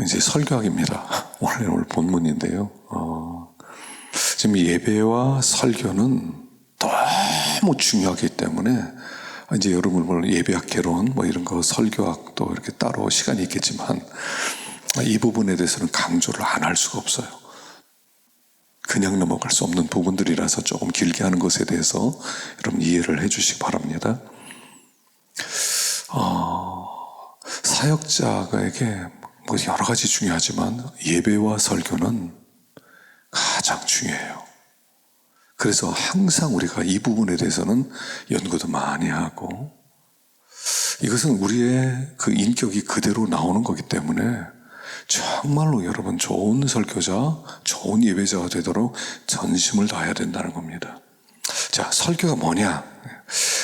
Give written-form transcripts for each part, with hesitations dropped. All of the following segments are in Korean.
이제 설교학입니다. 오늘 본문인데요. 지금 예배와 설교는 너무 중요하기 때문에 이제 여러분 예배학 개론 이런 거 설교학도 이렇게 따로 시간이 있겠지만 이 부분에 대해서는 강조를 안 할 수가 없어요. 그냥 넘어갈 수 없는 부분들이라서 조금 길게 하는 것에 대해서 여러분 이해를 해 주시기 바랍니다. 사역자에게 여러 가지 중요하지만 예배와 설교는 가장 중요해요. 그래서 항상 우리가 이 부분에 대해서는 연구도 많이 하고, 이것은 우리의 그 인격이 그대로 나오는 거기 때문에 정말로 여러분 좋은 설교자, 좋은 예배자가 되도록 전심을 다해야 된다는 겁니다. 자, 설교가 뭐냐?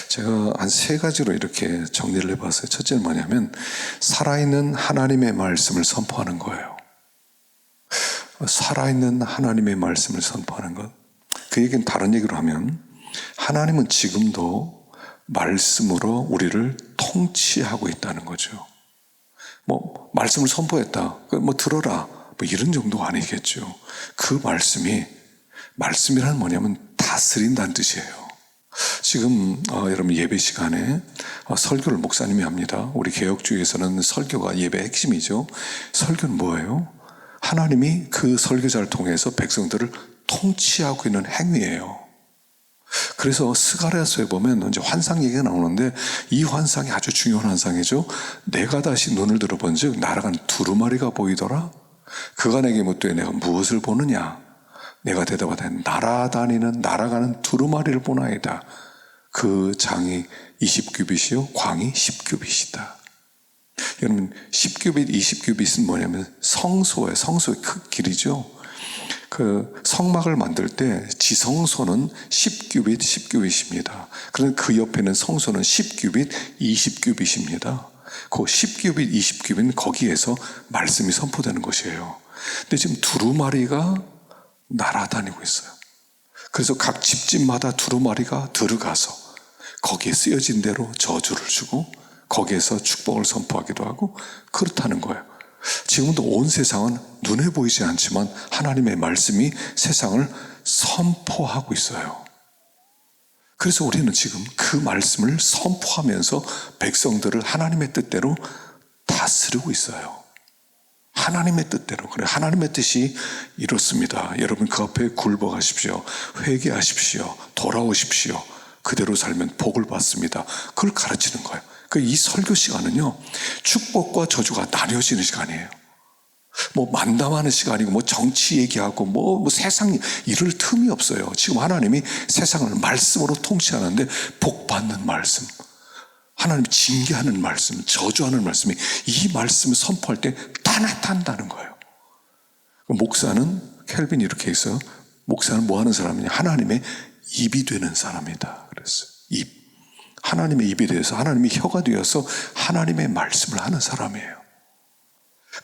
제가 한 3가지로 이렇게 정리를 해봤어요. 첫째는 뭐냐면 살아있는 하나님의 말씀을 선포하는 거예요. 살아있는 하나님의 말씀을 선포하는 것. 그 얘기는 다른 얘기로 하면 하나님은 지금도 말씀으로 우리를 통치하고 있다는 거죠. 말씀을 선포했다. 들어라. 이런 정도가 아니겠죠. 그 말씀이란 뭐냐면 다스린다는 뜻이에요. 지금 여러분 예배 시간에 설교를 목사님이 합니다. 우리 개혁주의에서는 설교가 예배의 핵심이죠. 설교는 뭐예요? 하나님이 그 설교자를 통해서 백성들을 통치하고 있는 행위예요. 그래서 스가랴서에 보면 이제 환상 얘기가 나오는데 이 환상이 아주 중요한 환상이죠. 내가 다시 눈을 들어본즉 날아가는 두루마리가 보이더라. 그가 내게 묻되 내가 무엇을 보느냐? 내가 대답하되 날아가는 두루마리를 보나이다. 그 장이 20규빗이요 광이 10규빗이다. 여러분 10규빗, 20규빗은 뭐냐면 성소의 그 길이죠. 그 성막을 만들 때 지성소는 10규빗, 10규빗입니다. 그런데 그 옆에는 성소는 10규빗, 20규빗입니다. 그 10규빗, 20규빗은 거기에서 말씀이 선포되는 것이에요. 근데 지금 두루마리가 날아다니고 있어요. 그래서 각 집집마다 두루마리가 들어가서 거기에 쓰여진 대로 저주를 주고 거기에서 축복을 선포하기도 하고 그렇다는 거예요. 지금도 온 세상은 눈에 보이지 않지만 하나님의 말씀이 세상을 선포하고 있어요. 그래서 우리는 지금 그 말씀을 선포하면서 백성들을 하나님의 뜻대로 다스리고 있어요. 하나님의 뜻대로. 그래, 하나님의 뜻이 이렇습니다. 여러분 그 앞에 굴복하십시오. 회개하십시오. 돌아오십시오. 그대로 살면 복을 받습니다. 그걸 가르치는 거예요. 이 설교 시간은요, 축복과 저주가 나뉘어지는 시간이에요. 만담하는 시간이고, 정치 얘기하고, 세상 이럴 틈이 없어요. 지금 하나님이 세상을 말씀으로 통치하는데, 복 받는 말씀, 하나님 징계하는 말씀, 저주하는 말씀이 이 말씀을 선포할 때 다 나타난다는 거예요. 목사는, 켈빈이 이렇게 해서, 목사는 뭐 하는 사람이냐? 하나님의 입이 되는 사람이다. 그랬어요. 입. 하나님의 입이 되어서 하나님의 혀가 되어서 하나님의 말씀을 하는 사람이에요.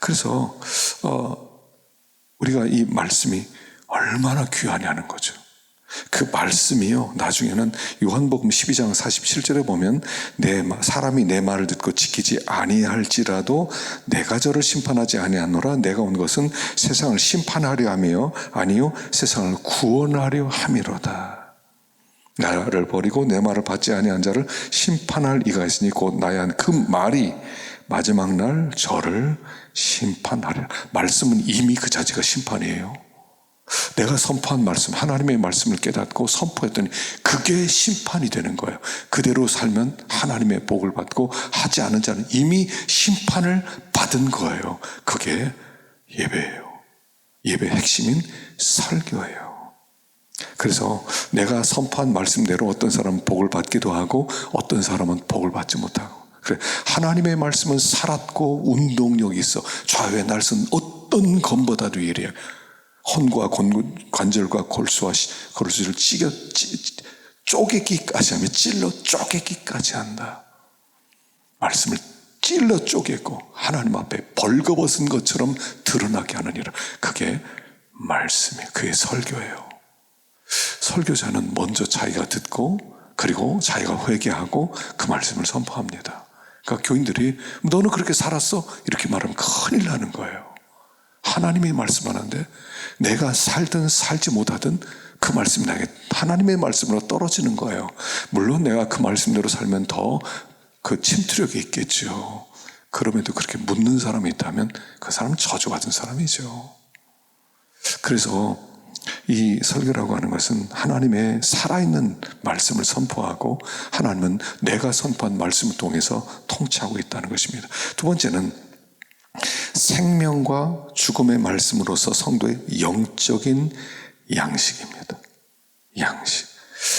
그래서 우리가 이 말씀이 얼마나 귀하냐는 거죠. 그 말씀이요, 나중에는 요한복음 12장 47절에 보면 사람이 내 말을 듣고 지키지 아니할지라도 내가 저를 심판하지 아니하노라. 내가 온 것은 세상을 심판하려 함이요 아니요 세상을 구원하려 함이로다. 나를 버리고 내 말을 받지 아니한 자를 심판할 이가 있으니 곧 나야. 그 말이 마지막 날 저를 심판하리라. 말씀은 이미 그 자체가 심판이에요. 내가 선포한 말씀, 하나님의 말씀을 깨닫고 선포했더니 그게 심판이 되는 거예요. 그대로 살면 하나님의 복을 받고 하지 않은 자는 이미 심판을 받은 거예요. 그게 예배예요. 예배의 핵심인 설교예요. 그래서 내가 선포한 말씀대로 어떤 사람은 복을 받기도 하고 어떤 사람은 복을 받지 못하고. 그래, 하나님의 말씀은 살았고 운동력이 있어. 좌우의 날선 어떤 검보다도 예리해. 헌과 관절과 골수를 쪼개기까지 하며 찔러 쪼개기까지 한다. 말씀을 찔러 쪼개고 하나님 앞에 벌거벗은 것처럼 드러나게 하느니라. 그게 말씀이에요. 그게 설교예요. 설교자는 먼저 자기가 듣고 그리고 자기가 회개하고 그 말씀을 선포합니다. 그러니까 교인들이 너는 그렇게 살았어? 이렇게 말하면 큰일 나는 거예요. 하나님의 말씀 하는데 내가 살든 살지 못하든 그 말씀이 나에게 하나님의 말씀으로 떨어지는 거예요. 물론 내가 그 말씀대로 살면 더 그 침투력이 있겠죠. 그럼에도 그렇게 묻는 사람이 있다면 그 사람은 저주받은 사람이죠. 그래서 이 설교라고 하는 것은 하나님의 살아있는 말씀을 선포하고 하나님은 내가 선포한 말씀을 통해서 통치하고 있다는 것입니다. 두 번째는 생명과 죽음의 말씀으로서 성도의 영적인 양식입니다. 양식.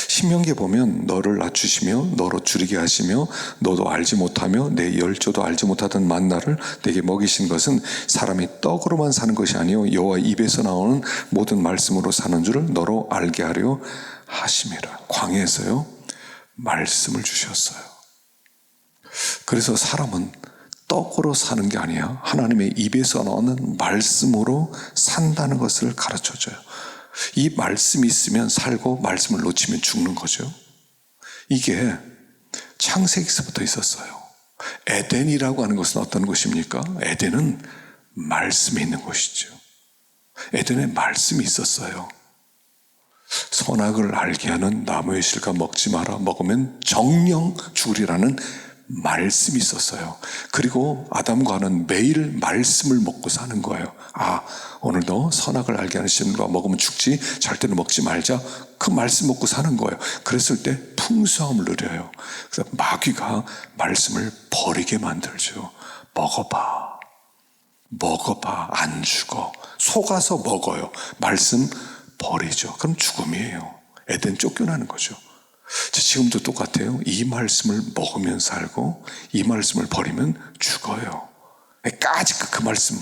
신명기에 보면 너를 낮추시며 너로 줄이게 하시며 너도 알지 못하며 내 열조도 알지 못하던 만나를 내게 먹이신 것은 사람이 떡으로만 사는 것이 아니요 여호와 입에서 나오는 모든 말씀으로 사는 줄을 너로 알게 하려 하심이라. 광야에서요 말씀을 주셨어요. 그래서 사람은 떡으로 사는 게 아니야 하나님의 입에서 나오는 말씀으로 산다는 것을 가르쳐줘요. 이 말씀이 있으면 살고 말씀을 놓치면 죽는 거죠. 이게 창세기서부터 있었어요. 에덴이라고 하는 것은 어떤 곳입니까? 에덴은 말씀이 있는 곳이죠. 에덴에 말씀이 있었어요. 선악을 알게 하는 나무의 실과 먹지 마라. 먹으면 정령 죽으리라는 말씀이 있었어요. 그리고 아담과 하는 매일 말씀을 먹고 사는 거예요. 아, 오늘도 선악을 알게 하는 실과 먹으면 죽지, 절대로 먹지 말자. 그 말씀 먹고 사는 거예요. 그랬을 때 풍성함을 누려요. 그래서 마귀가 말씀을 버리게 만들죠. 먹어봐. 안 죽어. 속아서 먹어요. 말씀 버리죠. 그럼 죽음이에요. 에덴 쫓겨나는 거죠. 지금도 똑같아요. 이 말씀을 먹으면 살고 이 말씀을 버리면 죽어요. 까짓 그 말씀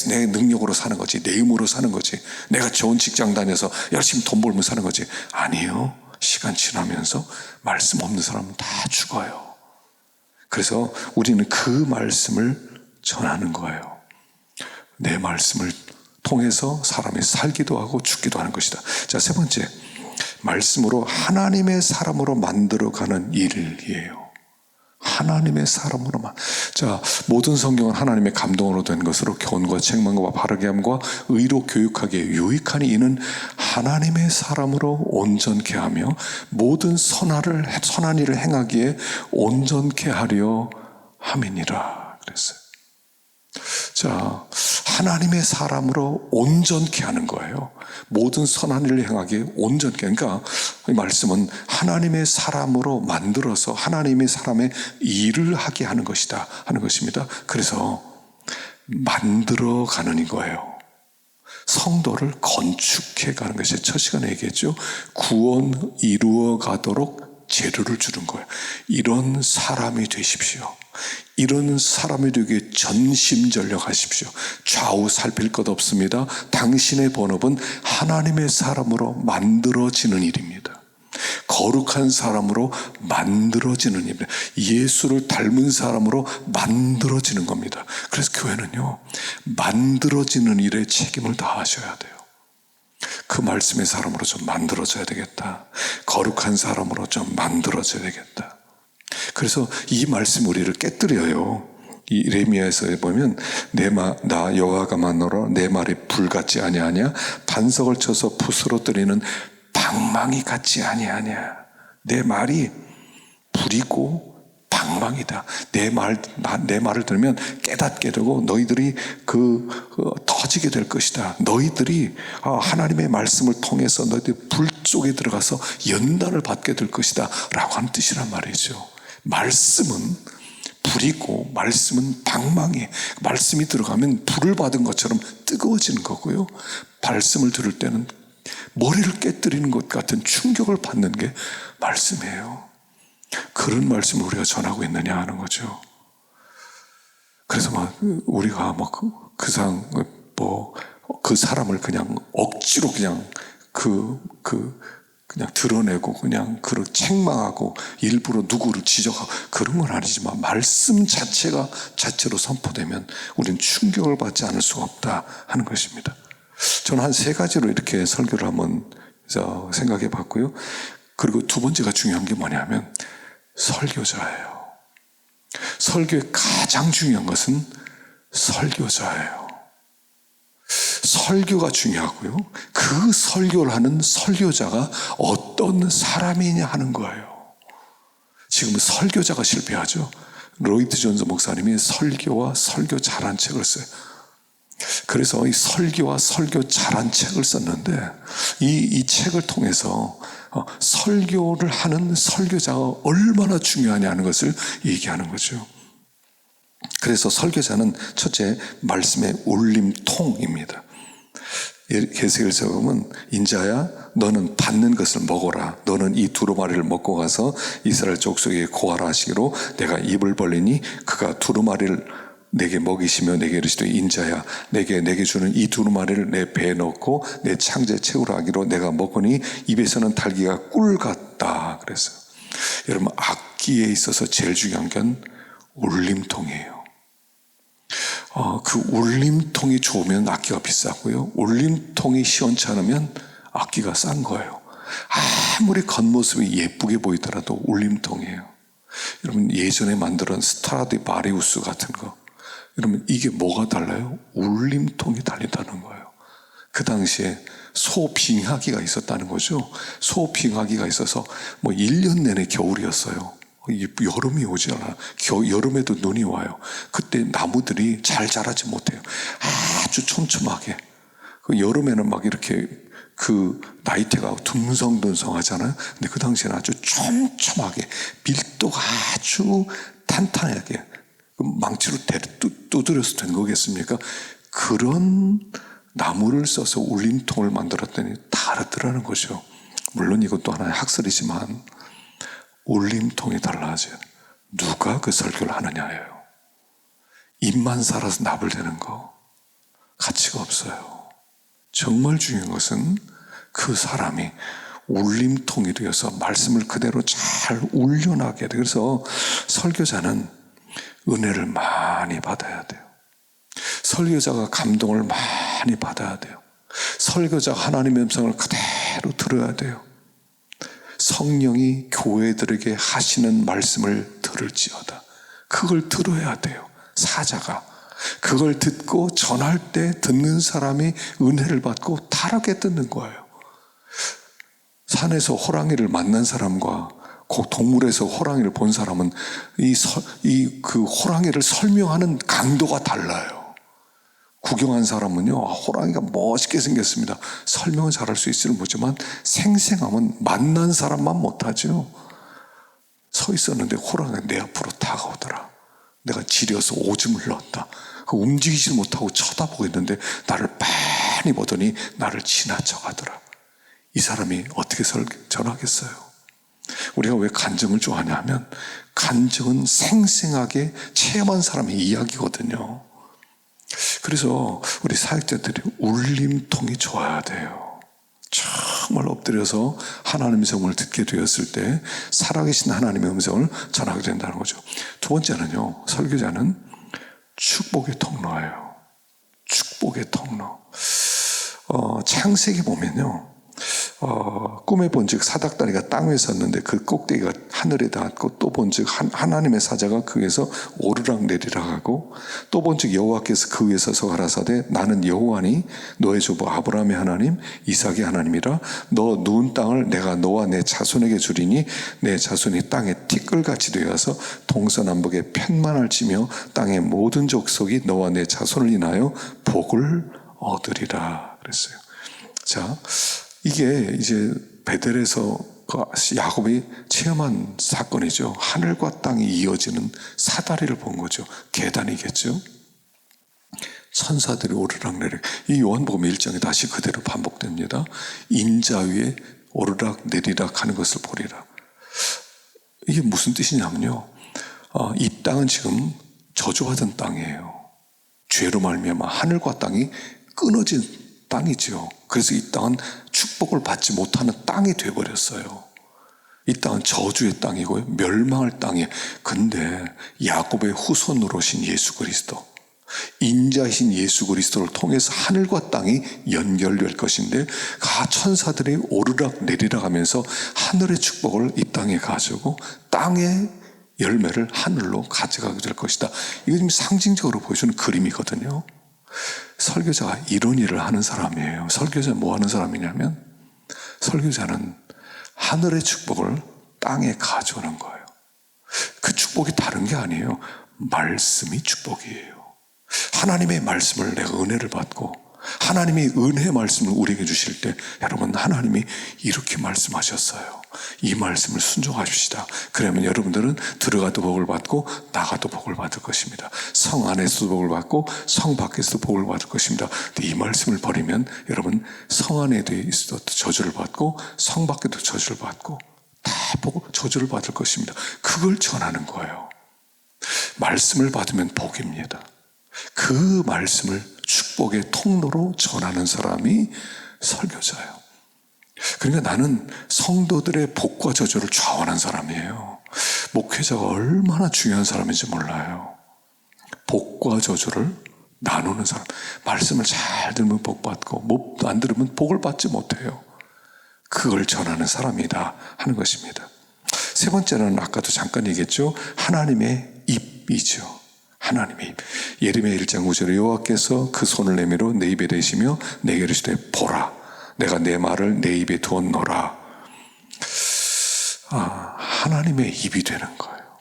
내 능력으로 사는 거지, 내 힘으로 사는 거지, 내가 좋은 직장 다녀서 열심히 돈 벌면 사는 거지. 아니요. 시간 지나면서 말씀 없는 사람은 다 죽어요. 그래서 우리는 그 말씀을 전하는 거예요. 내 말씀을 통해서 사람이 살기도 하고 죽기도 하는 것이다. 자, 세 번째, 말씀으로 하나님의 사람으로 만들어가는 일이에요. 하나님의 사람으로만. 자, 모든 성경은 하나님의 감동으로 된 것으로 교훈과 책망과 바르게 함과 의로 교육하기에 유익하니 이는 하나님의 사람으로 온전케 하며 모든 선한 일을 행하기에 온전케 하려 함이니라 그랬어요. 자, 하나님의 사람으로 온전케 하는 거예요. 모든 선한 일을 행하기에 온전케. 그러니까 이 말씀은 하나님의 사람으로 만들어서 하나님의 사람의 일을 하게 하는 것이다 하는 것입니다. 그래서 만들어가는 거예요. 성도를 건축해 가는 것이 첫 시간에 얘기했죠. 구원 이루어 가도록 재료를 주는 거예요. 이런 사람이 되십시오. 이런 사람이 되기에 전심전력하십시오. 좌우 살필 것 없습니다. 당신의 본업은 하나님의 사람으로 만들어지는 일입니다. 거룩한 사람으로 만들어지는 일입니다. 예수를 닮은 사람으로 만들어지는 겁니다. 그래서 교회는요, 만들어지는 일에 책임을 다하셔야 돼요. 그 말씀의 사람으로 좀 만들어져야 되겠다. 거룩한 사람으로 좀 만들어져야 되겠다. 그래서 이 말씀 우리를 깨뜨려요. 이 이레미야에서 보면 나 여호와가 만노라 내 말이 불같지 아니하냐 반석을 쳐서 부스러뜨리는 방망이 같지 아니하냐. 내 말이 불이고 방망이다. 내 말을 들으면 깨닫게 되고 너희들이 터지게 될 것이다. 너희들이 하나님의 말씀을 통해서 너희들이 불 속에 들어가서 연단을 받게 될 것이다 라고 하는 뜻이란 말이죠. 말씀은 불이고 말씀은 방망이. 말씀이 들어가면 불을 받은 것처럼 뜨거워지는 거고요. 말씀을 들을 때는 머리를 깨뜨리는 것 같은 충격을 받는 게 말씀이에요. 그런 말씀을 우리가 전하고 있느냐 하는 거죠. 그래서 우리가 그 사람을 그냥 억지로 그냥 그냥 드러내고 그냥 책망하고 일부러 누구를 지적하고 그런 건 아니지만 말씀 자체로 선포되면 우리는 충격을 받지 않을 수가 없다 하는 것입니다. 저는 한 3가지로 이렇게 설교를 한번 생각해 봤고요. 그리고 두 번째가 중요한 게 뭐냐면 설교자예요. 설교의 가장 중요한 것은 설교자예요. 설교가 중요하고요. 그 설교를 하는 설교자가 어떤 사람이냐 하는 거예요. 지금 설교자가 실패하죠. 로이드 존스 목사님이 설교와 설교 잘한 책을 써요. 그래서 이 설교와 설교 잘한 책을 썼는데 이 책을 통해서 설교를 하는 설교자가 얼마나 중요하냐는 것을 얘기하는 거죠. 그래서 설교자는 첫째 말씀의 울림통입니다. 계시록에서 보면 인자야 너는 받는 것을 먹어라. 너는 이 두루마리를 먹고 가서 이스라엘 족속에게 고하라 하시기로 내가 입을 벌리니 그가 두루마리를 내게 먹이시며 내게 이르시되 인자야 내게 주는 이 두루마리를 내 배에 넣고 내 창자에 채우라 하기로 내가 먹으니 입에서는 달기가 꿀 같다. 그래서 여러분 악기에 있어서 제일 중요한 건 울림통이에요. 그 울림통이 좋으면 악기가 비싸고요. 울림통이 시원찮으면 악기가 싼 거예요. 아무리 겉모습이 예쁘게 보이더라도 울림통이에요. 여러분 예전에 만들었던 스트라디바리우스 같은 거 여러분 이게 뭐가 달라요? 울림통이 달린다는 거예요. 그 당시에 소빙하기가 있었다는 거죠. 소빙하기가 있어서 1년 내내 겨울이었어요. 여름이 오지 않아요. 여름에도 눈이 와요. 그때 나무들이 잘 자라지 못해요. 아주 촘촘하게. 여름에는 막 이렇게 그 나이테가 둥성둥성하잖아요. 근데 그 당시에는 아주 촘촘하게 밀도가 아주 탄탄하게 망치로 두드려서 된 거겠습니까? 그런 나무를 써서 울림통을 만들었더니 다르더라는 거죠. 물론 이것도 하나의 학설이지만 울림통이 달라져요. 누가 그 설교를 하느냐예요. 입만 살아서 나불대는 거 가치가 없어요. 정말 중요한 것은 그 사람이 울림통이 되어서 말씀을 그대로 잘 울려나게 돼요. 그래서 설교자는 은혜를 많이 받아야 돼요. 설교자가 감동을 많이 받아야 돼요. 설교자가 하나님의 음성을 그대로 들어야 돼요. 성령이 교회들에게 하시는 말씀을 들을지어다. 그걸 들어야 돼요. 사자가. 그걸 듣고 전할 때 듣는 사람이 은혜를 받고 다르게 듣는 거예요. 산에서 호랑이를 만난 사람과 동물에서 호랑이를 본 사람은 그 호랑이를 설명하는 강도가 달라요. 구경한 사람은요, 호랑이가 멋있게 생겼습니다. 설명은 잘할 수 있을지 모르지만 생생하면 만난 사람만 못하죠. 서 있었는데 호랑이가 내 앞으로 다가오더라. 내가 지려서 오줌을 넣었다. 움직이지 못하고 쳐다보고 있는데 나를 빤히 보더니 나를 지나쳐 가더라. 이 사람이 어떻게 전하겠어요? 우리가 왜 간증을 좋아하냐 하면 간증은 생생하게 체험한 사람의 이야기거든요. 그래서 우리 사역자들이 울림통이 좋아야 돼요. 정말 엎드려서 하나님의 음성을 듣게 되었을 때 살아계신 하나님의 음성을 전하게 된다는 거죠. 두 번째는요, 설교자는 축복의 통로예요. 축복의 통로. 창세기 보면요, 꿈에 본즉 사닥다리가 땅 위에 섰는데 그 꼭대기가 하늘에 닿았고 또 본즉 하나님의 사자가 그 위에서 오르락 내리락 하고 또 본즉 여호와께서 그 위에 서서 가라사대 나는 여호와니 너의 조부 아브라함의 하나님 이삭의 하나님이라 너 누운 땅을 내가 너와 내 자손에게 주리니 내 자손이 땅에 티끌같이 되어서 동서남북에 편만할지며 땅의 모든 족속이 너와 내 자손을 인하여 복을 얻으리라 그랬어요. 자, 이게 이제 베델에서 야곱이 체험한 사건이죠. 하늘과 땅이 이어지는 사다리를 본 거죠. 계단이겠죠. 천사들이 오르락내리락. 이 요한복음 1장에 다시 그대로 반복됩니다. 인자 위에 오르락내리락 하는 것을 보리라. 이게 무슨 뜻이냐면요, 이 땅은 지금 저주받은 땅이에요. 죄로 말미암아 하늘과 땅이 끊어진 땅이죠. 그래서 이 땅은 축복을 받지 못하는 땅이 되어버렸어요. 이 땅은 저주의 땅이고요, 멸망할 땅이에요. 근데 야곱의 후손으로 오신 예수 그리스도, 인자이신 예수 그리스도를 통해서 하늘과 땅이 연결될 것인데 천사들이 오르락 내리락 하면서 하늘의 축복을 이 땅에 가지고 땅의 열매를 하늘로 가져가게 될 것이다. 이거 지금 상징적으로 보여주는 그림이거든요. 설교자가 이런 일을 하는 사람이에요. 설교자는 뭐 하는 사람이냐면 설교자는 하늘의 축복을 땅에 가져오는 거예요. 그 축복이 다른 게 아니에요. 말씀이 축복이에요. 하나님의 말씀을 내가 은혜를 받고 하나님이 은혜의 말씀을 우리에게 주실 때 여러분 하나님이 이렇게 말씀하셨어요. 이 말씀을 순종하십시다. 그러면 여러분들은 들어가도 복을 받고 나가도 복을 받을 것입니다. 성 안에서도 복을 받고 성 밖에서도 복을 받을 것입니다. 이 말씀을 버리면 여러분 성 안에도 있어도 저주를 받고 성 밖에도 저주를 받고 다 저주를 받을 것입니다. 그걸 전하는 거예요. 말씀을 받으면 복입니다. 그 말씀을 축복의 통로로 전하는 사람이 설교자예요. 그러니까 나는 성도들의 복과 저주를 좌우하는 사람이에요. 목회자가 얼마나 중요한 사람인지 몰라요. 복과 저주를 나누는 사람. 말씀을 잘 들으면 복 받고 안 들으면 복을 받지 못해요. 그걸 전하는 사람이다 하는 것입니다. 세 번째는 아까도 잠깐 얘기했죠. 하나님의 입이죠. 하나님의 입. 예레미야 1장 9절에 여호와께서 그 손을 내밀어 내 입에 대시며 내게 이르시되 보라 내가 내 말을 내 입에 두었노라. 하나님의 입이 되는 거예요.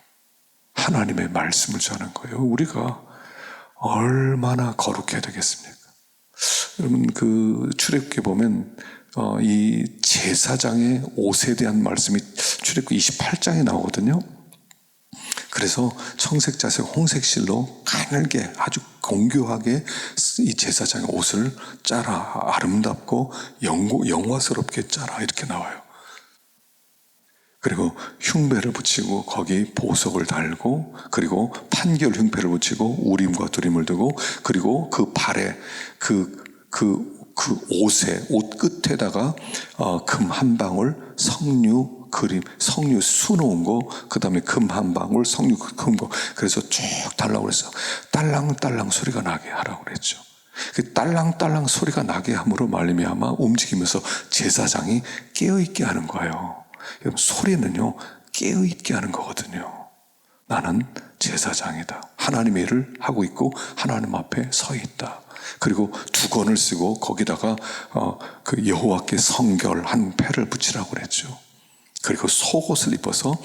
하나님의 말씀을 전하는 거예요. 우리가 얼마나 거룩해야 되겠습니까? 여러분 그 출애굽기에 보면 이 제사장의 옷에 대한 말씀이 출애굽기 28장에 나오거든요. 그래서 청색, 자색, 홍색 실로 가늘게 아주 공교하게 이 제사장의 옷을 짜라. 아름답고 영화스럽게 짜라. 이렇게 나와요. 그리고 흉배를 붙이고 거기 보석을 달고 그리고 판결 흉패를 붙이고 우림과 두림을 두고 그리고 그 발에 그 옷에 옷 끝에다가 금 한 방울 석류 그림 석류 수놓은 거 그다음에 금 한 방울 석류 금 거 그래서 쭉 달라고 그랬어. 딸랑딸랑 소리가 나게 하라고 그랬죠. 그 딸랑딸랑 소리가 나게 함으로 말미암아 움직이면서 제사장이 깨어있게 하는 거예요. 여러분 소리는요 깨어있게 하는 거거든요. 나는 제사장이다. 하나님의 일을 하고 있고 하나님 앞에 서 있다. 그리고 두건을 쓰고 거기다가 그 여호와께 성결한 패를 붙이라고 그랬죠. 그리고 속옷을 입어서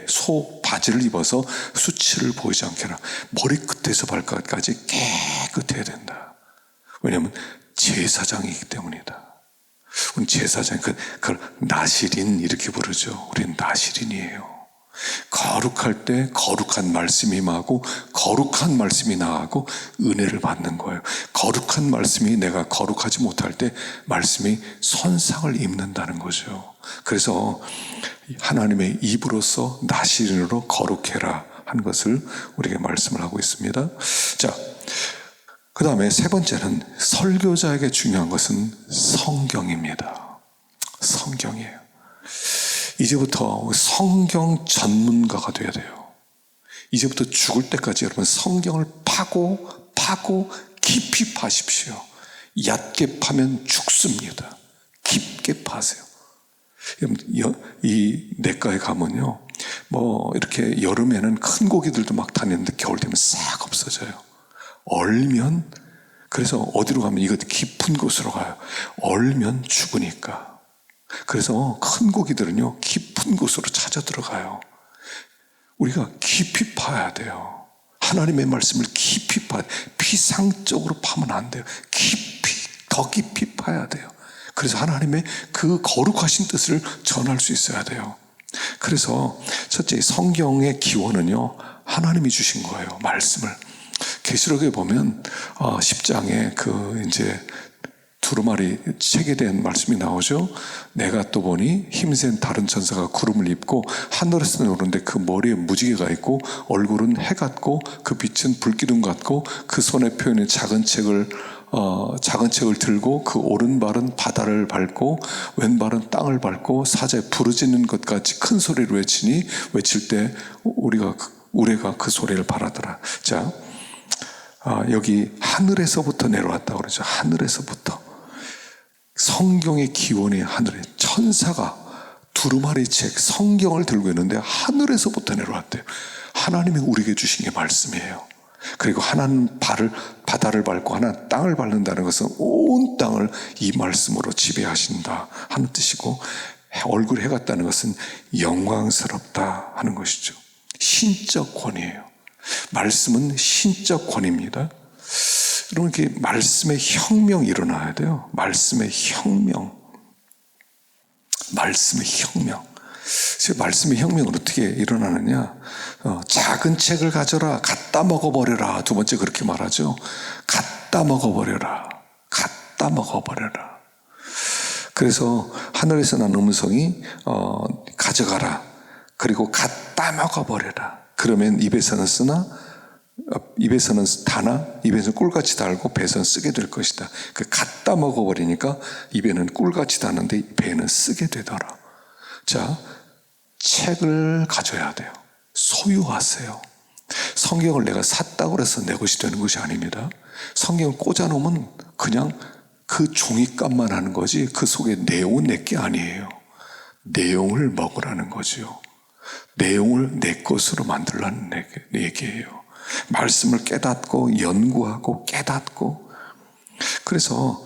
소 바지를 입어서 수치를 보이지 않게 하라. 머리끝에서 발끝까지 깨끗해야 된다. 왜냐하면 제사장이기 때문이다. 우리 제사장 그걸 나시린 이렇게 부르죠. 우리는 나시린이에요. 거룩할 때 거룩한 말씀이 임하고 거룩한 말씀이 나가고 은혜를 받는 거예요. 거룩한 말씀이 내가 거룩하지 못할 때 말씀이 손상을 입는다는 거죠. 그래서 하나님의 입으로서 나시린으로 거룩해라 한 것을 우리에게 말씀을 하고 있습니다. 자, 그 다음에 세 번째는 설교자에게 중요한 것은 성경입니다. 성경이에요. 이제부터 성경 전문가가 돼야 돼요. 이제부터 죽을 때까지 여러분 성경을 파고 깊이 파십시오. 얕게 파면 죽습니다. 깊게 파세요. 이 내과에 가면요, 뭐 이렇게 여름에는 큰 고기들도 막 다니는데 겨울 되면 싹 없어져요. 얼면 그래서 어디로 가면 이거 깊은 곳으로 가요. 얼면 죽으니까. 그래서 큰 고기들은요 깊은 곳으로 찾아 들어가요. 우리가 깊이 파야 돼요. 하나님의 말씀을 깊이 파야 돼요. 피상적으로 파면 안 돼요. 더 깊이 파야 돼요. 그래서 하나님의 그 거룩하신 뜻을 전할 수 있어야 돼요. 그래서 첫째 성경의 기원은요 하나님이 주신 거예요. 말씀을 계시록에 보면 10장에 그 이제 두루마리 책에 대한 말씀이 나오죠. 내가 또 보니 힘센 다른 천사가 구름을 입고 하늘에서 오는데 그 머리에 무지개가 있고 얼굴은 해 같고 그 빛은 불기둥 같고 그 손에 펴있는 작은 책을 들고 그 오른발은 바다를 밟고 왼발은 땅을 밟고 사자에 부르짖는 것 같이 큰 소리로 외칠 때 우레가 그 소리를 바라더라. 자, 여기 하늘에서부터 내려왔다고 그러죠. 하늘에서부터. 성경의 기원이 하늘에 천사가 두루마리 책 성경을 들고 있는데 하늘에서부터 내려왔대요. 하나님이 우리에게 주신 게 말씀이에요. 그리고 하나는 바다를 밟고 하나는 땅을 밟는다는 것은 온 땅을 이 말씀으로 지배하신다 하는 뜻이고, 얼굴에 해가 떴다는 것은 영광스럽다 하는 것이죠. 신적 권위예요. 말씀은 신적 권위입니다. 여러분, 이렇게 말씀의 혁명이 일어나야 돼요. 말씀의 혁명. 말씀의 혁명. 말씀의 혁명은 어떻게 일어나느냐? 작은 책을 가져라. 갖다 먹어버려라. 두 번째 그렇게 말하죠. 갖다 먹어버려라. 갖다 먹어버려라. 그래서 하늘에서 난 음성이 가져가라. 그리고 갖다 먹어버려라. 그러면 입에서는 쓰나, 입에서는 다나, 입에서는 꿀같이 달고 배에서는 쓰게 될 것이다. 그 갖다 먹어버리니까 입에는 꿀같이 다는데 배에는 쓰게 되더라. 자, 책을 가져야 돼요. 소유하세요. 성경을 내가 샀다고 해서 내 것이 되는 것이 아닙니다. 성경을 꽂아놓으면 그냥 그 종이값만 하는 거지 그 속에 내용은 내게 아니에요. 내용을 먹으라는 거죠. 내용을 내 것으로 만들라는 얘기예요. 말씀을 깨닫고 연구하고 깨닫고. 그래서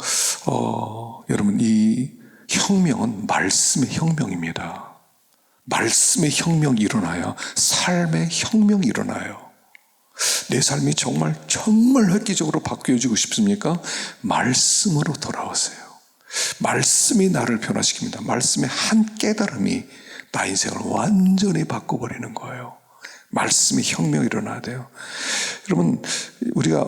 여러분, 이 혁명은 말씀의 혁명입니다. 말씀의 혁명이 일어나야 삶의 혁명이 일어나요. 내 삶이 정말 획기적으로 바뀌어지고 싶습니까? 말씀으로 돌아오세요. 말씀이 나를 변화시킵니다. 말씀의 한 깨달음이 나 인생을 완전히 바꿔버리는 거예요. 말씀의 혁명이 일어나야 돼요. 여러분, 우리가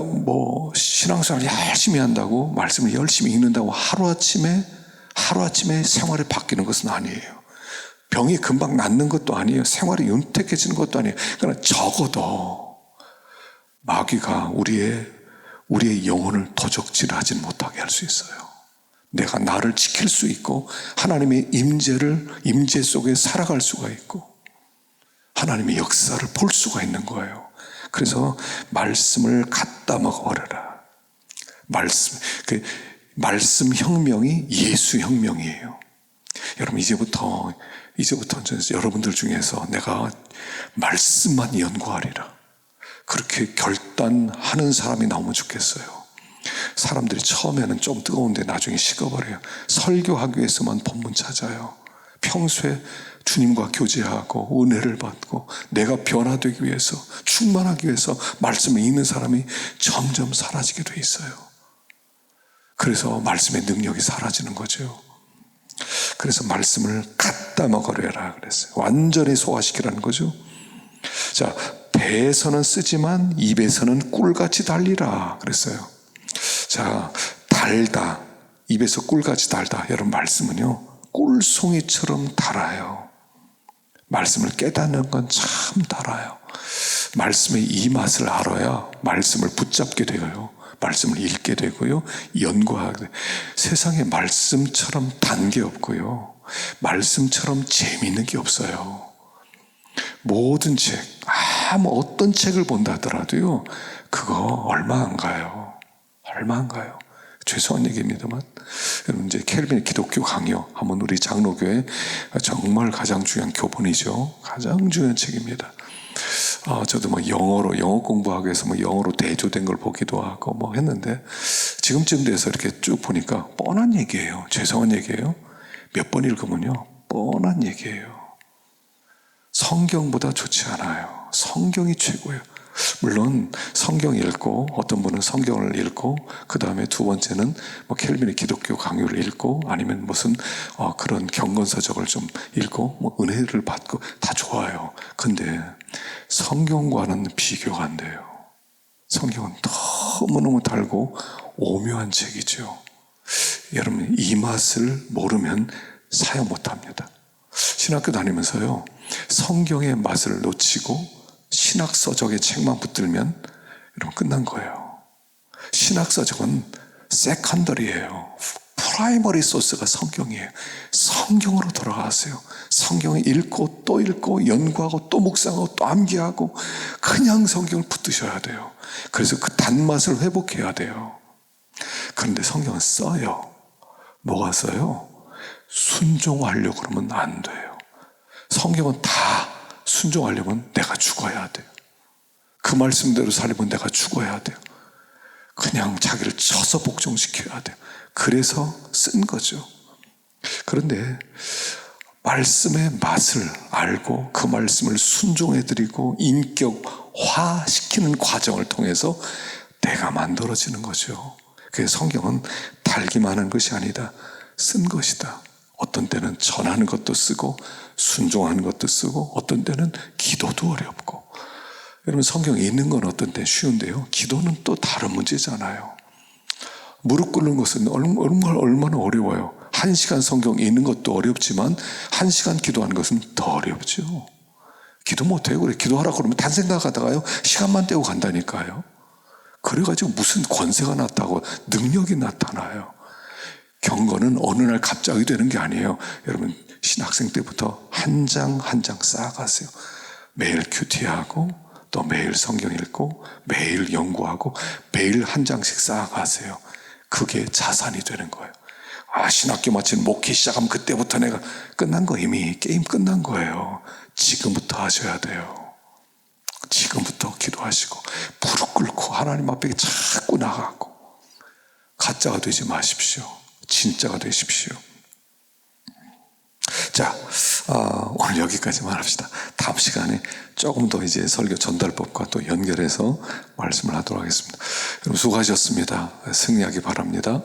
신앙생활을 열심히 한다고, 말씀을 열심히 읽는다고 하루아침에 생활이 바뀌는 것은 아니에요. 병이 금방 낫는 것도 아니에요. 생활이 윤택해지는 것도 아니에요. 그러나 적어도 마귀가 우리의 영혼을 도적질하지 못하게 할 수 있어요. 내가 나를 지킬 수 있고 하나님의 임재 속에 살아갈 수가 있고 하나님의 역사를 볼 수가 있는 거예요. 그래서 말씀을 갖다 먹어버려라. 말씀 혁명이 예수 혁명이에요. 여러분, 이제부터 여러분들 중에서 내가 말씀만 연구하리라, 그렇게 결단하는 사람이 나오면 좋겠어요. 사람들이 처음에는 좀 뜨거운데 나중에 식어버려요. 설교하기 위해서만 본문 찾아요. 평소에 주님과 교제하고 은혜를 받고 내가 변화되기 위해서, 충만하기 위해서 말씀을 읽는 사람이 점점 사라지게 돼 있어요. 그래서 말씀의 능력이 사라지는 거죠. 그래서 말씀을 갖다 먹으려라 그랬어요. 완전히 소화시키라는 거죠. 자, 배에서는 쓰지만 입에서는 꿀같이 달리라 그랬어요. 자, 달다. 입에서 꿀같이 달다. 여러분, 말씀은요, 꿀송이처럼 달아요. 말씀을 깨닫는 건 참 달아요. 말씀의 이 맛을 알아야 말씀을 붙잡게 되고요. 말씀을 읽게 되고요. 연구하게 돼요. 세상에 말씀처럼 단 게 없고요. 말씀처럼 재미있는 게 없어요. 모든 책, 어떤 책을 본다 하더라도요, 그거 얼마 안 가요. 얼마 안 가요. 죄송한 얘기입니다만, 여러분, 이제 켈빈의 기독교 강요 하면 우리 장로교회 정말 가장 중요한 교본이죠. 가장 중요한 책입니다. 저도 영어 공부하기 위해서 영어로 대조된 걸 보기도 하고 했는데, 지금쯤 돼서 이렇게 쭉 보니까 뻔한 얘기예요. 죄송한 얘기예요. 몇 번 읽으면요, 뻔한 얘기예요. 성경보다 좋지 않아요. 성경이 최고예요. 물론 성경 읽고, 어떤 분은 성경을 읽고 그 다음에 두 번째는 켈빈의 기독교 강요를 읽고, 아니면 무슨 그런 경건서적을 좀 읽고 은혜를 받고 다 좋아요. 근데 성경과는 비교가 안 돼요. 성경은 너무너무 달고 오묘한 책이죠. 여러분, 이 맛을 모르면 사용 못합니다. 신학교 다니면서요, 성경의 맛을 놓치고 신학서적의 책만 붙들면 여러분 끝난 거예요. 신학서적은 세컨더리예요. 프라이머리 소스가 성경이에요. 성경으로 돌아가세요. 성경을 읽고 또 읽고 연구하고 또 묵상하고 또 암기하고 그냥 성경을 붙드셔야 돼요. 그래서 그 단맛을 회복해야 돼요. 그런데 성경은 써요. 뭐가 써요? 순종하려고 그러면 안 돼요. 성경은 다 순종하려면 내가 죽어야 돼요. 그 말씀대로 살면 내가 죽어야 돼요. 그냥 자기를 쳐서 복종시켜야 돼요. 그래서 쓴 거죠. 그런데 말씀의 맛을 알고 그 말씀을 순종해드리고 인격화시키는 과정을 통해서 내가 만들어지는 거죠. 그래서 성경은 달기만 하는 것이 아니다. 쓴 것이다. 어떤 때는 전하는 것도 쓰고 순종하는 것도 쓰고 어떤 때는 기도도 어렵고. 여러분 성경에 있는 건 어떤 때 쉬운데요. 기도는 또 다른 문제잖아요. 무릎 꿇는 것은 얼마나 어려워요. 1시간 성경에 있는 것도 어렵지만 1시간 기도하는 것은 더 어렵죠. 기도 못해요. 그래 기도하라고 그러면 단 생각하다가요 시간만 떼고 간다니까요. 그래가지고 무슨 권세가 났다고 능력이 나타나요. 경건은 어느 날 갑자기 되는 게 아니에요. 여러분 신학생 때부터 한 장 한 장 쌓아가세요. 매일 큐티하고 또 매일 성경 읽고 매일 연구하고 매일 한 장씩 쌓아가세요. 그게 자산이 되는 거예요. 신학교 마친 목회 시작하면 그때부터 내가 끝난 거 이미 게임 끝난 거예요. 지금부터 하셔야 돼요. 지금부터 기도하시고 무릎 꿇고 하나님 앞에 자꾸 나가고 가짜가 되지 마십시오. 진짜가 되십시오. 자, 오늘 여기까지만 합시다. 다음 시간에 조금 더 이제 설교 전달법과 또 연결해서 말씀을 하도록 하겠습니다. 여러분 수고하셨습니다. 승리하기 바랍니다.